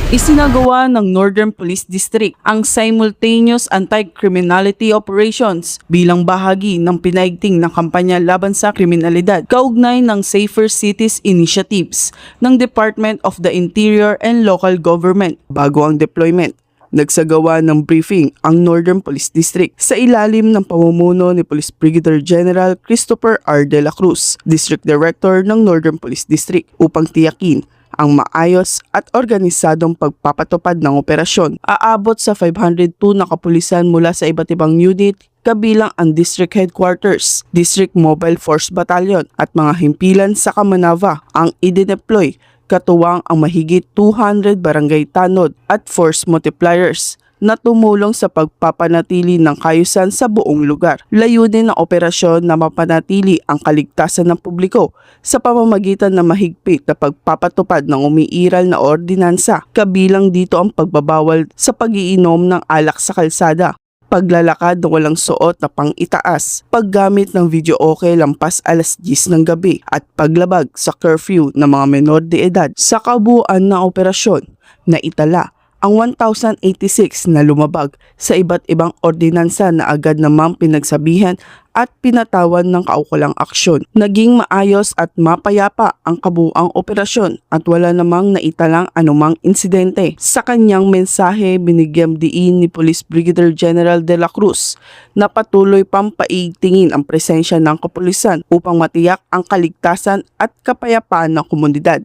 Isinagawa ng Northern Police District ang simultaneous anti-criminality operations bilang bahagi ng pinaigting ng kampanya laban sa kriminalidad kaugnay ng Safer Cities Initiatives ng Department of the Interior and Local Government bago ang deployment. Nagsagawa ng briefing ang Northern Police District sa ilalim ng pamumuno ni Police Brigadier General Christopher R. De La Cruz, District Director ng Northern Police District, upang tiyakin ang maayos at organisadong pagpapatupad ng operasyon. Aabot sa 502 na kapulisan mula sa iba't ibang unit, kabilang ang District Headquarters, District Mobile Force Battalion at mga himpilan sa Kamanava ang idineploy, katuwang ang mahigit 200 barangay tanod at force multipliers na tumulong sa pagpapanatili ng kaayusan sa buong lugar. Layunin ng operasyon na mapanatili ang kaligtasan ng publiko sa pamamagitan ng mahigpit na pagpapatupad ng umiiral na ordinansa, kabilang dito ang pagbabawal sa pag-iinom ng alak sa kalsada, paglalakad na walang suot na pang-itaas, paggamit ng video okay lampas alas 10 ng gabi at paglabag sa curfew ng mga menor de edad. Sa kabuuan ng operasyon na itala ang 1,086 na lumabag sa iba't ibang ordinansa na agad namang pinagsabihan at pinatawan ng kaukulang aksyon. Naging maayos at mapayapa ang kabuuang operasyon at wala namang naitalang anumang insidente. Sa kanyang mensahe, binigyang diin ni Police Brigadier General De La Cruz na patuloy pang paigtingin ang presensya ng kapulisan upang matiyak ang kaligtasan at kapayapaan ng komunidad.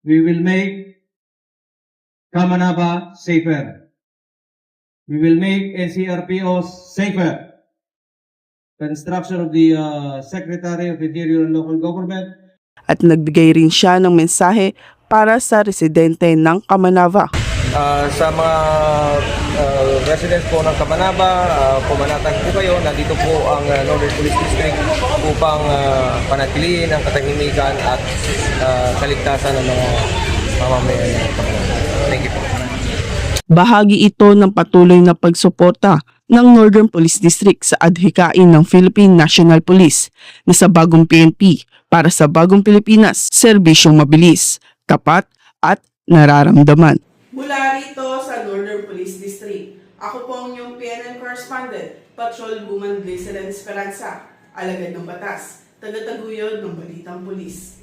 We will make Kamanava safer. We will make NCRPOs safer. The instruction of the Secretary of Interior and Local Government. At nagbigay rin siya ng mensahe para sa residente ng Kamanava. Sa mga residents po ng Kamanava, pumanatag po kayo, nandito po ang Northern Police District upang panatilihin ang katahimikan at kaligtasan ng mga mamamayan ng Kamanava. Thank you po. Bahagi ito ng patuloy na pagsuporta ng Northern Police District sa adhikain ng Philippine National Police na sa bagong PNP para sa bagong Pilipinas, serbisyong mabilis, tapat at nararamdaman. Mula rito sa Northern Police District, ako po ang inyong PNN correspondent, Patrolwoman Glycerin Esperanza, alagad ng batas, tagataguyod ng Balitang Pulis.